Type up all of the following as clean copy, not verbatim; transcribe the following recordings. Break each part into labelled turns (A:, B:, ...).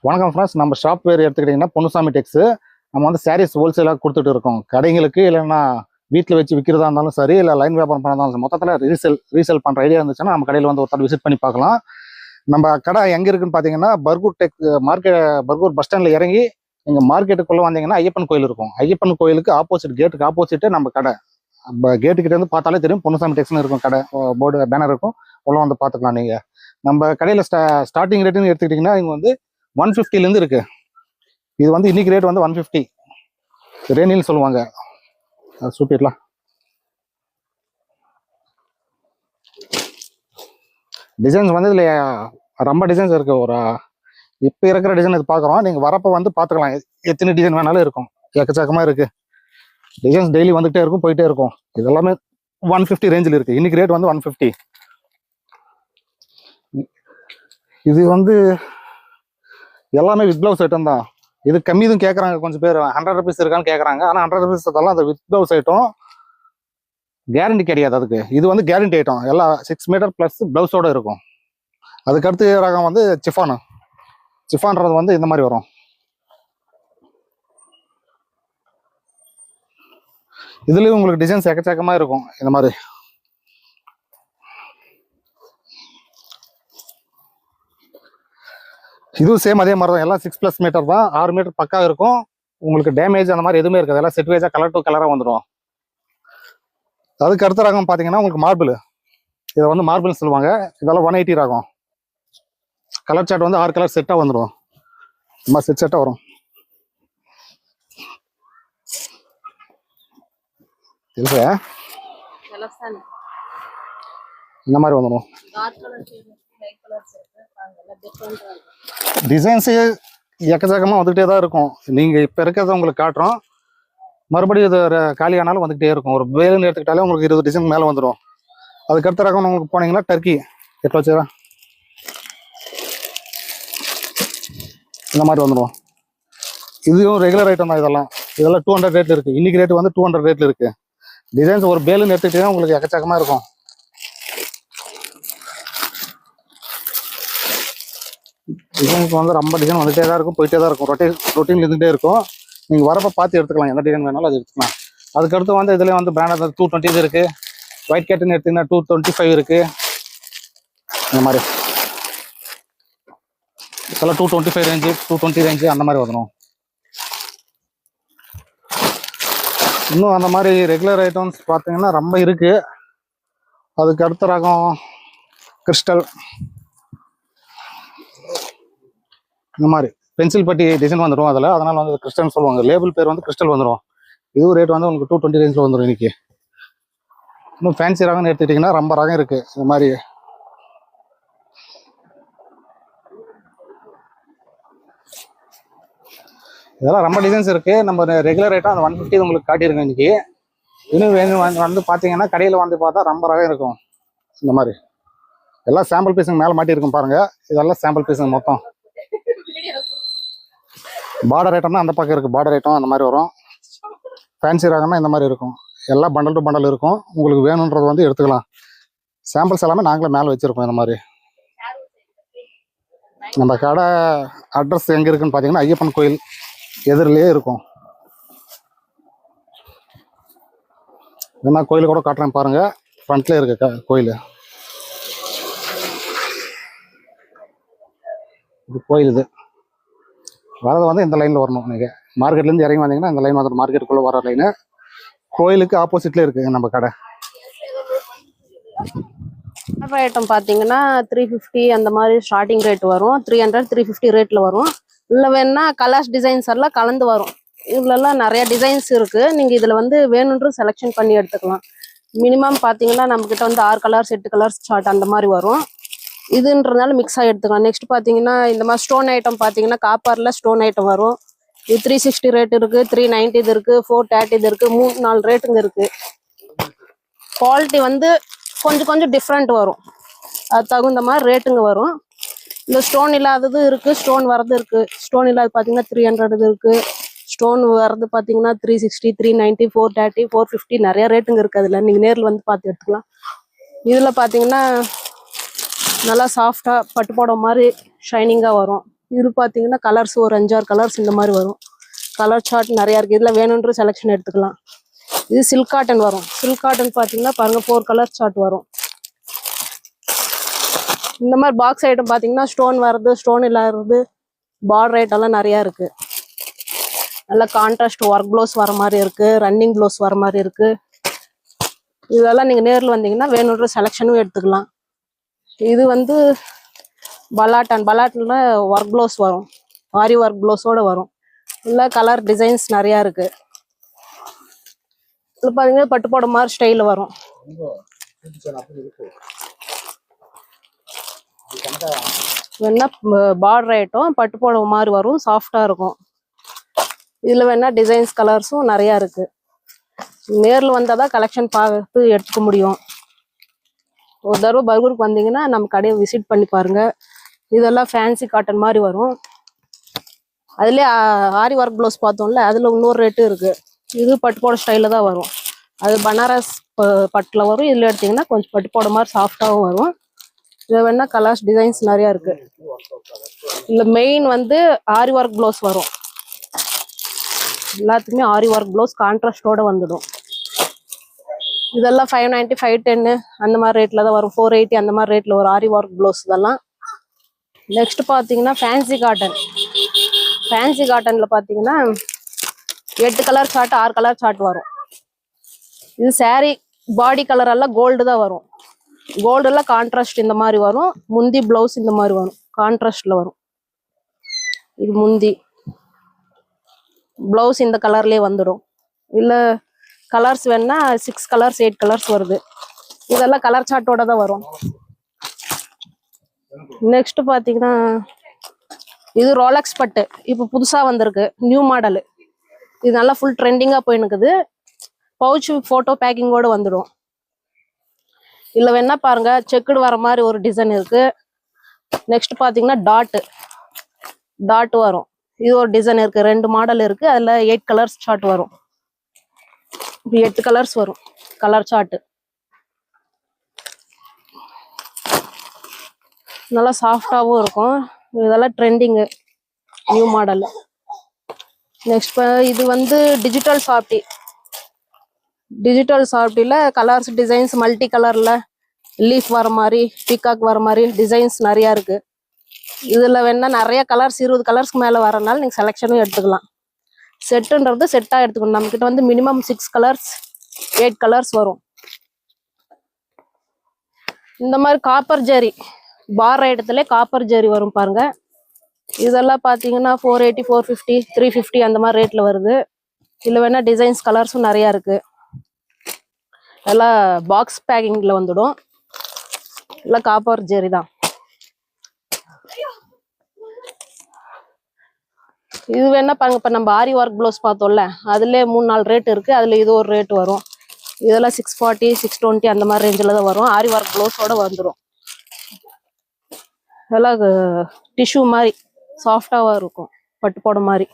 A: வணக்கம் ஃப்ரெண்ட்ஸ். நம்ம ஷாப் பேர் எடுத்துக்கிட்டிங்கன்னா பொன்னுசாமி டெக்ஸ். நம்ம வந்து சாரீஸ் ஹோல்சேலாக கொடுத்துட்டு இருக்கோம் கடைங்களுக்கு. இல்லைன்னா வீட்டில் வச்சு விற்கிறதா இருந்தாலும் சரி, இல்லை லைன் வியாபாரம் பண்ணாலும் மொத்தத்தில் ரீசேல் பண்ணுற ஐடியா இருந்துச்சுன்னா நம்ம கடையில் வந்து ஒருத்தர் விசிட் பண்ணி பார்க்கலாம். நம்ம கடை எங்கே இருக்குன்னு பார்த்தீங்கன்னா பர்கூர் பர்கூர் பஸ் ஸ்டாண்டில் இறங்கி நீங்கள் மார்க்கெட்டுக்குள்ளே வந்தீங்கன்னா ஐயப்பன் கோயில் இருக்கும். ஐயப்பன் கோயிலுக்கு கேட்டுக்கு ஆப்போசிட்டு நம்ம கடை. கேட்டுக்கிட்ட இருந்து பார்த்தாலே தெரியும் பொன்னுசாமி டெக்ஸ்னு இருக்கும் கடை. போர்டு பேனர் இருக்கும், உள்ள வந்து பார்த்துக்கலாம். நீங்கள் நம்ம கடையில் ஸ்டார்டிங் ரேட்டுன்னு எடுத்துக்கிட்டிங்கன்னா இங்கே வந்து 150லேருந்து இருக்கு. இது வந்து இன்னைக்கு ரேட் வந்து 150 ரேனின்னு சொல்லுவாங்க. சூப்பிடலாம். டிசைன்ஸ் வந்து இதில் ரொம்ப டிசைன்ஸ் இருக்கு. ஒரு இப்போ இருக்கிற டிசைன் இது பார்க்குறோம். நீங்கள் வரப்போ வந்து பார்த்துக்கலாம். எத்தனை டிசைன் வேணாலும் இருக்கும். எக்கச்சக்கமாக இருக்கு டிசைன்ஸ். டெய்லி வந்துகிட்டே இருக்கும், போயிட்டே இருக்கும். இது எல்லாமே 150 ரேஞ்சில் இருக்கு. இன்னைக்கு ரேட் வந்து 150. இது வந்து எல்லாமே வித் ப்ளவுஸ் ஐட்டம் தான். இது கம்மி தான் கேட்குறாங்க கொஞ்சம் பேர். 100 ருபீஸ் இருக்கான்னு கேட்குறாங்க. ஆனால் 100 ருபீஸ் அதெல்லாம் அந்த வித் ப்ளவுஸ் ஐட்டம் கேரண்டி கிடையாது அதுக்கு. இது வந்து கேரண்டி ஐட்டம். எல்லாம் 6 மீட்டர் ப்ளஸ் ப்ளவுஸோடு இருக்கும். அதுக்கடுத்து ரகம் வந்து சிஃபான்றது வந்து இந்த மாதிரி வரும். இதுலேயும் உங்களுக்கு டிசைன்ஸ் எக்கச்சக்கமாக இருக்கும். இந்த மாதிரி இதுவும் சேம் அதே மாதிரி தான். எல்லாம் 6+ மீட்டர் தான். 6 மீட்டர் பக்கா இருக்கும். உங்களுக்கு டேமேஜ் அந்த மாதிரி எதுவுமே இருக்காது. எல்லாம் செட் வைஸாக கலர் டு கலராக வந்துடும். அதுக்கு அடுத்த ரகம் பார்த்தீங்கன்னா உங்களுக்கு மார்பிள். இதை வந்து மார்பிள்னு சொல்லுவாங்க. இதெல்லாம் 180 ரகம். கலர் சார்ட் வந்து 6 கலர் செட்டாக வந்துடும். இந்த மாதிரி செட்டாக வரும். இந்த மாதிரி வந்துடும். டிசைன்ஸு எக்கச்சக்கமாக வந்துகிட்டே தான் இருக்கும். நீங்கள் இப்போ இருக்கிறத உங்களுக்கு காட்டுறோம். மறுபடியும் இது காலியானாலும் வந்துகிட்டே இருக்கும். ஒரு வேலுன்னு எடுத்துக்கிட்டாலே உங்களுக்கு 20 டிசைன் மேலே வந்துடும். அதுக்கடுத்த ரகம் உங்களுக்கு போனீங்கன்னா டர்க்கி எட்டு வச்சுரா இந்த மாதிரி வந்துடும். இதுவும் ரெகுலர் ஐட்டம் தான். இதெல்லாம் 200 ரேட் இருக்குது. இன்னைக்கு ரேட்டு வந்து 200 ரேட்டில் இருக்குது. டிசைன்ஸ் ஒரு பேலுன்னு எடுத்துக்கிட்டீங்கன்னா உங்களுக்கு எக்கச்சக்கமாக இருக்கும். டிசைன்ஸ் வந்து ரொம்ப டிசைன் வந்துகிட்டே தான் இருக்கும், போயிட்டே தான் இருக்கும். ரொட்டீன் இருந்துகிட்டே இருக்கும். நீங்கள் வரப்போ பார்த்து எடுத்துக்கலாம். எந்த டிசைன் வேணாலும் அது எடுத்துக்கலாம். அதுக்கடுத்து வந்து இதுலேயே வந்து பிராண்ட் 220 இருக்குது. ஒயிட் கேட்டுன்னு எடுத்திங்கன்னா 225 இருக்குது. இந்த மாதிரி இதெல்லாம் 225 ரேஞ்சு, 220 ரேஞ்சு அந்த மாதிரி வரணும். இன்னும் அந்த மாதிரி ரெகுலர் ஐட்டம்ஸ் பார்த்தீங்கன்னா ரொம்ப இருக்குது. அதுக்கு அடுத்த ரகம் கிறிஸ்டல். இந்த மாதிரி பென்சில் பட்டி டிசைன் வந்துடும் அதில். அதனால் வந்து கிறிஸ்டல்னு சொல்லுவாங்க. லேபிள் பேர் வந்து கிறிஸ்டல் வந்துடும். இதுவும் ரேட் வந்து உங்களுக்கு 220 ரேஞ்சில் வந்துடும். இன்னைக்கு இன்னும் ஃபேன்சி ரகம்னு எடுத்துக்கிட்டிங்கன்னா ரொம்ப ரகம் இருக்குது. இந்த மாதிரி இதெல்லாம் ரொம்ப டிசைன்ஸ் இருக்குது. நம்ம ரெகுலர் ரேட்டாக அந்த 150 உங்களுக்கு காட்டியிருக்கோம் இன்னைக்கு. இன்னும் வேணும் வந்து பார்த்தீங்கன்னா கடையில் வந்து பார்த்தா ரொம்ப ரகம் இருக்கும். இந்த மாதிரி எல்லாம் சாம்பிள் பீஸுங்க மேலே மாட்டியிருக்கும் பாருங்கள். இதெல்லாம் சாம்பிள் பீஸுங்க மொத்தம். பார்டர் ஐட்டம்னா அந்த பக்கம் இருக்குது. பார்டர் ஐட்டம் அந்த மாதிரி வரும். ஃபேன்சி ரகம்னா இந்த மாதிரி இருக்கும். எல்லாம் பண்டல் டு பண்டல் இருக்கும். உங்களுக்கு வேணுன்றது வந்து எடுத்துக்கலாம். சாம்பிள்ஸ் எல்லாமே நாங்களே மேலே வச்சுருக்கோம். இந்த மாதிரி நம்ம கடை அட்ரஸ் எங்கே இருக்குன்னு பார்த்தீங்கன்னா ஐயப்பன் கோயில் எதிரிலேயே இருக்கும். என்ன கோயில் கூட காட்டுறேன் பாருங்கள். ஃப்ரண்ட்லேயே இருக்கு கோயில். இது கோயில். இது வரது வந்து இந்த லைனில் வரணும். நீங்கள் மார்க்கெட்லேருந்து இறங்கி வந்தீங்கன்னா இந்த லைன் வந்துடும். மார்க்கெட்டுக்குள்ளே வர லைனு கோயிலுக்கு ஆப்போசிட்லேயே இருக்குங்க நம்ம கடை.
B: ஐட்டம் பார்த்தீங்கன்னா 350 அந்த மாதிரி ஸ்டார்டிங் ரேட் வரும். 300 350 ரேட்டில் வரும். இல்லை வேணுன்னா கலர்ஸ் டிசைன்ஸ் எல்லாம் கலந்து வரும். இதுலலாம் நிறைய டிசைன்ஸ் இருக்குது. நீங்கள் இதில் வந்து வேணுன்ற செலெக்ஷன் பண்ணி எடுத்துக்கலாம். மினிமம் பார்த்தீங்கன்னா நம்மக்கிட்ட வந்து 6 கலர்ஸ் 8 கலர்ஸ் சார்ட் அந்த மாதிரி வரும். இதுன்றதுனால மிக்ஸாக எடுத்துக்கலாம். நெக்ஸ்ட் பார்த்தீங்கன்னா இந்த மாதிரி ஸ்டோன் ஐட்டம் பார்த்தீங்கன்னா காப்பரில் ஸ்டோன் ஐட்டம் வரும். இது 360 ரேட் இருக்குது, 390 இது இருக்குது, 430 இது இருக்குது. 3-4 ரேட்டுங்க இருக்குது. குவாலிட்டி வந்து கொஞ்சம் டிஃப்ரெண்ட் வரும். அது தகுந்த மாதிரி ரேட்டுங்க வரும். இந்த ஸ்டோன் இல்லாதது இருக்குது, ஸ்டோன் வரது இருக்குது. ஸ்டோன் இல்லாத பார்த்தீங்கன்னா 300 இது இருக்குது. ஸ்டோன் வரது பார்த்தீங்கன்னா 360 390 430 450 நிறைய ரேட்டுங்க இருக்குது. அதில் நீங்கள் நேரில் வந்து பார்த்து எடுத்துக்கலாம். இதில் பார்த்தீங்கன்னா நல்லா சாஃப்டாக பட்டு போட மாதிரி ஷைனிங்காக வரும். இது பார்த்தீங்கன்னா கலர்ஸ் ஒரு 5-6 கலர்ஸ் இந்த மாதிரி வரும். கலர் சார்ட் நிறையா இருக்குது. இதில் வேணுன்ற செலெக்ஷன் எடுத்துக்கலாம். இது சில்க் காட்டன் வரும். சில்க் காட்டன் பார்த்தீங்கன்னா பாருங்கள் 4 கலர் சார்ட் வரும். இந்த மாதிரி பாக்ஸ் ஐட்டம் பார்த்தீங்கன்னா ஸ்டோன் வர்றது, ஸ்டோன் இல்லாதது, பார்டர் ஐட்டம்லாம் நிறையா இருக்குது. நல்லா கான்ட்ராஸ்ட் ஒர்க் ப்ளவுஸ் வர மாதிரி இருக்குது, ரன்னிங் ப்ளவுஸ் வர மாதிரி இருக்குது. இதெல்லாம் நீங்கள் நேரில் வந்தீங்கன்னா வேணுன்ற செலெக்ஷனும் எடுத்துக்கலாம். இது வந்து பலாட்டன்ல ஒர்க் ப்ளவுஸ் வரும், ஆரி ஒர்க் ப்ளவுஸோடு வரும். இல்லை கலர் டிசைன்ஸ் நிறையா இருக்குது. இது பார்த்தீங்கன்னா பட்டு போட மாதிரி ஸ்டைலில் வரும். வேணா பார்டர் ஐட்டம் பட்டு புடவை மாதிரி வரும், சாஃப்டா இருக்கும். இதுல வேணா டிசைன்ஸ் கலர்ஸும் நிறைய இருக்கு. நேர்ல வந்தாதான் கலெக்ஷன் பார்த்து எடுத்துக்க முடியும். ஒரு தடவை பர்கூருக்கு வந்தீங்கன்னா நம்ம கடையை விசிட் பண்ணி பாருங்க. இதெல்லாம் ஃபேன்சி காட்டன் மாதிரி வரும். அதுலேயே ஆரி ஒர்க் ப்ளவுஸ் பார்த்தோம்ல, அதில் இன்னொரு ரேட்டு இருக்கு. இது பட்டு போட ஸ்டைலில் தான் வரும். அது பனாரஸ் பட்டில் வரும். இதில் எடுத்தீங்கன்னா கொஞ்சம் பட்டு போட மாதிரி சாஃப்டாகவும் வரும். இதில் வேணா கலர்ஸ் டிசைன்ஸ் நிறையா இருக்கு. இல்லை மெயின் வந்து ஆரி ஒர்க் ப்ளவுஸ் வரும். எல்லாத்துக்குமே ஆரி ஒர்க் ப்ளவுஸ் கான்ட்ராஸ்டோட வந்துடும். இதெல்லாம் 590, 510 அந்த மாதிரி ரேட்டில் தான் வரும். 480 அந்த மாதிரி ரேட்டில் வரும் ஆரி ஒர்க் ப்ளவுஸ் இதெல்லாம். நெக்ஸ்ட் பார்த்தீங்கன்னா ஃபேன்சி காட்டன். ஃபேன்சி காட்டனில் பார்த்தீங்கன்னா 8 கலர் சார்ட், 6 கலர் சார்ட் வரும். இது சாரீ பாடி கலர் எல்லாம் கோல்டு தான் வரும். கோல்டெல்லாம் கான்ட்ராஸ்ட் இந்த மாதிரி வரும். முந்தி பிளவுஸ் இந்த மாதிரி வரும், கான்ட்ராஸ்ட்ல வரும். இது முந்தி பிளவுஸ் இந்த கலர்லேயே வந்துடும். இல்லை கலர்ஸ் வேணா 6 கலர்ஸ் 8 கலர்ஸ் வருது. இதெல்லாம் கலர் சார்ட்டோட தான் வரும். நெக்ஸ்ட் பார்த்தீங்கன்னா இது ரோலக்ஸ் பட்டு. இப்போ புதுசாக வந்திருக்கு, நியூ மாடலு. இது நல்லா ஃபுல் ட்ரெண்டிங்காக போயினுக்குது. பவுச் ஃபோட்டோ பேக்கிங்கோட வந்துடும். இல்லை வேணா பாருங்க செக்குடு வர மாதிரி ஒரு டிசைன் இருக்கு. நெக்ஸ்ட் பார்த்தீங்கன்னா டாட் வரும். இது ஒரு டிசைன் இருக்கு. 2 மாடல் இருக்கு. அதில் 8 கலர்ஸ் சார்ட் வரும். 8 கலர்ஸ் வரும் கலர் சார்ட். நல்லா சாஃப்டாகவும் இருக்கும். இதெல்லாம் ட்ரெண்டிங்கு, நியூ மாடல். நெக்ஸ்ட் இது வந்து டிஜிட்டல் சாஃப்டி. டிஜிட்டல் சாஃப்டியில் கலர்ஸ் டிசைன்ஸ் மல்டி கலரில் லீஃப் வர மாதிரி, பீகாக் வர மாதிரி டிசைன்ஸ் நிறையா இருக்கு. இதில் வேணா நிறைய கலர்ஸ் 20 கலர்ஸ்க்கு மேலே வரனால நீங்கள் செலெக்ஷனும் எடுத்துக்கலாம். செட்டுன்றது செட்டாக எடுத்துக்கணும். நம்மக்கிட்ட வந்து மினிமம் 6 கலர்ஸ் 8 கலர்ஸ் வரும். இந்த மாதிரி காப்பர் ஜரி பார் ஐட்டத்துல காப்பர் ஜரி வரும் பாருங்க. இதெல்லாம் பார்த்தீங்கன்னா 480, 450, 350 அந்த மாதிரி ரேட்டில் வருது. இதில் வேணா டிசைன்ஸ் கலர்ஸும் நிறையா இருக்கு. எல்லாம் பாக்ஸ் பேக்கிங்கில் வந்துடும். எல்லாம் காப்பர் ஜெரி தான். இது வேணா பாருங்க. இப்போ நம்ம ஆரி ஒர்க் ப்ளவுஸ் பார்த்தோம்ல, அதுல 3-4 ரேட் இருக்கு. அதுல இது ஒரு ரேட் வரும். இதெல்லாம் 640, 620 அந்த மாதிரி ரேஞ்சில் தான் வரும். ஆரி ஒர்க் ப்ளவுஸோட வந்துடும். இதெல்லாம் டிஷ்யூ மாதிரி சாஃப்டாக இருக்கும், பட்டு போட மாதிரி.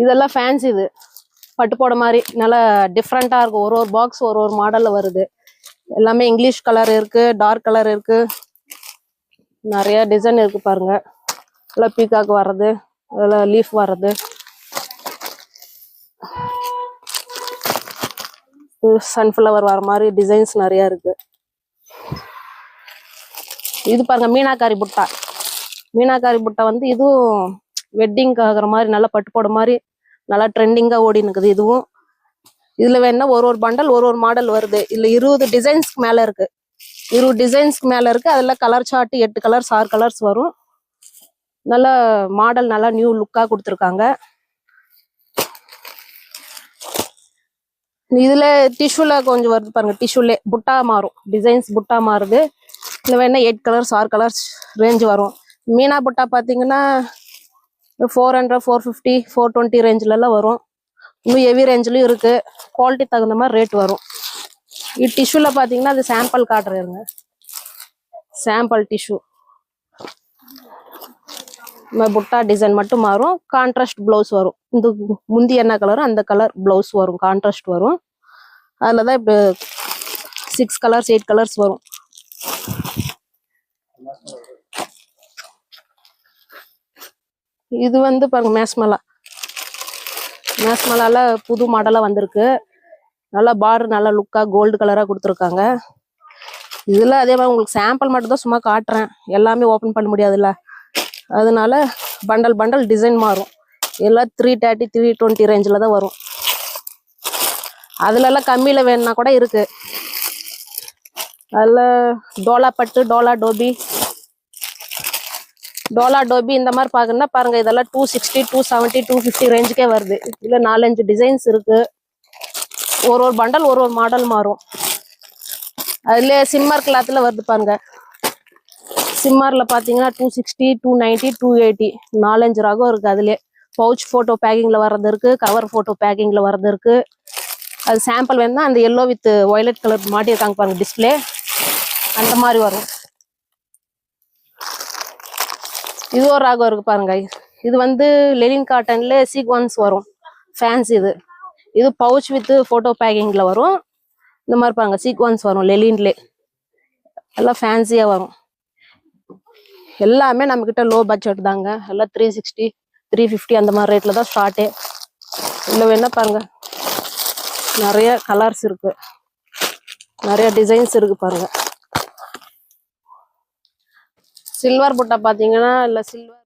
B: இதெல்லாம் ஃபேன்சி. இது பட்டு போட மாதிரி நல்லா டிஃப்ரெண்ட்டாக இருக்கும். ஒரு பாக்ஸ் ஒரு மாடலில் வருது. எல்லாமே இங்கிலீஷ் கலர் இருக்கு, டார்க் கலர் இருக்கு, நிறைய டிசைன் இருக்கு பாருங்க. எல்லாம் பீகாக் வர்றது, அதெல்லாம் லீஃப் வர்றது, சன்ஃப்ளவர் வர மாதிரி டிசைன்ஸ் நிறைய இருக்கு. இது பாருங்க மீனாக்காரி புட்டா. மீனாக்காரி புட்டா வந்து இதுவும் வெட்டிங்க்கு ஆகிற மாதிரி நல்லா பட்டு போட மாதிரி நல்லா ட்ரெண்டிங்காக ஓடி இருக்குது. இதுவும் இதுல வேணா ஒரு பண்டல் ஒரு மாடல் வருது. இல்ல 20 டிசைன்ஸ்க்கு மேல இருக்கு. 20 டிசைன்ஸ்க்கு மேல இருக்கு. அதுல கலர் சார்ட் 8 கலர்ஸ் 6 கலர்ஸ் வரும். நல்லா மாடல் நல்லா நியூ லுக்கா கொடுத்துருக்காங்க. இதுல டிஷ்யூல கொஞ்சம் வருது பாருங்க. டிஷ்யூல புட்டா மாறும், டிசைன்ஸ் புட்டா மாறுது. இதுல வேணா 8 கலர்ஸ் 6 கலர்ஸ் ரேஞ்ச் வரும். மீனா புட்டா பாத்தீங்கன்னா 400, 450, 420 ரேஞ்சில எல்லாம் வரும். இன்னும் ஹெவி ரேஞ்சிலும் இருக்கு. குவாலிட்டி தகுந்த மாதிரி ரேட் வரும். இது டிஷ்யூல பாத்தீங்கன்னா அது சாம்பிள் காட்டுறேங்க. சாம்பிள் டிஷ்யூ புட்டா டிசைன் மட்டும் மாறும். கான்ட்ராஸ்ட் பிளவுஸ் வரும். இந்த முந்தி என்ன கலரோ அந்த கலர் பிளவுஸ் வரும், கான்ட்ராஸ்ட் வரும். அதுலதான் இப்போ 6 கலர்ஸ் 8 கலர்ஸ் வரும். இது வந்து பாருங்க மேஸ்மலால புது மாடலா வந்திருக்கு. நல்லா பார்டர் நல்லா லுக்கா கோல்டு கலரா கொடுத்துருக்காங்க. இதுல அதே மாதிரி உங்களுக்கு சாம்பிள் மட்டும் தான் சும்மா காட்டுறேன், எல்லாமே ஓபன் பண்ண முடியாதுல்ல, அதனால பண்டல் டிசைன் மாறும். எல்லாம் 330 320 ரேஞ்சில் தான் வரும். அதுல எல்லாம் கம்மியில வேணும்னா கூட இருக்கு. அதில் டோலா பட்டு, டோலா டோபி இந்த மாதிரி பாக்கணும்னா பாருங்க, இதெல்லாம் 260 270 250 ரேஞ்சுக்கே வருது. இதுல 4-5 டிசைன்ஸ் இருக்கு. ஒரு பண்டல் ஒரு மாடல் மாறும். அதுல சிம்மர் கிளாத்ல வருது பாருங்க. சிம்மர்ல பாத்தீங்கன்னா 260 290 280 4-5 ரகம் இருக்கு. அதுல பவுச் போட்டோ பேக்கிங்ல வர்றது இருக்கு, கவர் போட்டோ பேக்கிங்ல வர்றது இருக்கு. அது சாம்பிள் வேணும்னா அந்த எல்லோ வித் வயலட் கலர் மாட்டியிருக்காங்க பாருங்க டிஸ்பிளே, அந்த மாதிரி வரும். இது ஒரு ராகம் இருக்கு பாருங்க. இது வந்து லெனின் காட்டன்ல சீக்வன்ஸ் வரும், ஃபேன்ஸ். இது பவுச் வித் போட்டோ பேக்கிங்ல வரும். இந்த மாதிரி பாருங்க சீக்வன்ஸ் வரும் லெலின்லே, எல்லாம் ஃபேன்சியா வரும். எல்லாமே நம்ம கிட்ட லோ பட்ஜெட் தாங்க. எல்லாம் 360 350 அந்த மாதிரி ரேட்ல தான் ஸ்டார்டே. இல்லை வேணா பாருங்க, நிறைய கலர்ஸ் இருக்கு, நிறைய டிசைன்ஸ் இருக்கு பாருங்க. சில்வர் புட்டா பாத்தீங்கன்னா இல்ல சில்வர்